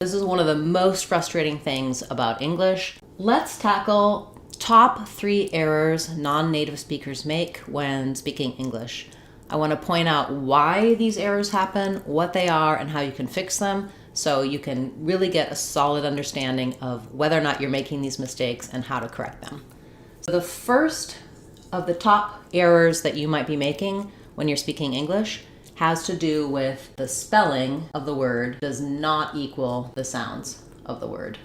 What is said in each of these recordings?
This is one of the most frustrating things about English. Let's tackle top 3 errors non-native speakers make when speaking English. I want to point out why these errors happen, what they are, and how you can fix them so you can really get a solid understanding of whether or not you're making these mistakes and how to correct them. So the first of the top errors that you might be making when you're speaking English has to do with the spelling of the word does not equal the sounds of the word.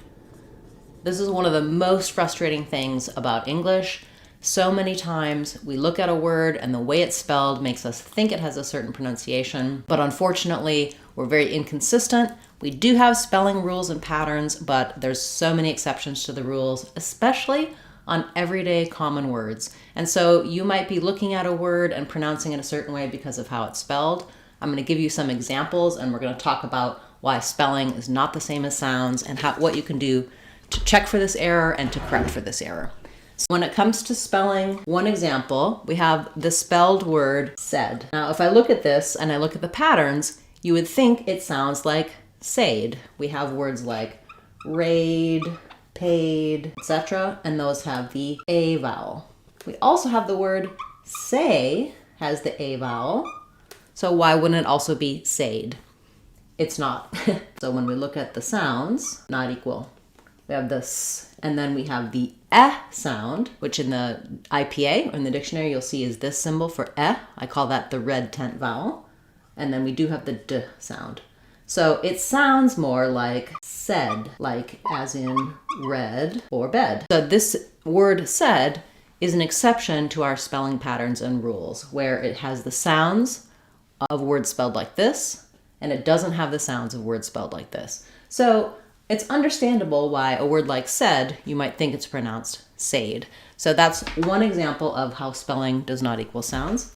This is one of the most frustrating things about English. So many times we look at a word and the way it's spelled makes us think it has a certain pronunciation, but unfortunately we're very inconsistent. We do have spelling rules and patterns, but there's so many exceptions to the rules, especially on everyday common words. And so you might be looking at a word and pronouncing it a certain way because of how it's spelled. I'm going to give you some examples and we're going to talk about why spelling is not the same as sounds and what you can do to check for this error and to correct for this error. So when it comes to spelling, one example, we have the spelled word said. Now, if I look at this and I look at the patterns, you would think it sounds like said. We have words like raid, paid, etc., and those have the A vowel. We also have the word say has the A vowel, so why wouldn't it also be said? It's not. So when we look at the sounds, not equal. We have the S, and then we have the eh sound, which in the IPA, or in the dictionary, you'll see is this symbol for eh. I call that the red tent vowel. And then we do have the D sound. So it sounds more like said, like as in read or bed. So this word said is an exception to our spelling patterns and rules, where it has the sounds of words spelled like this, and it doesn't have the sounds of words spelled like this. So it's understandable why a word like said, you might think it's pronounced said. So that's one example of how spelling does not equal sounds.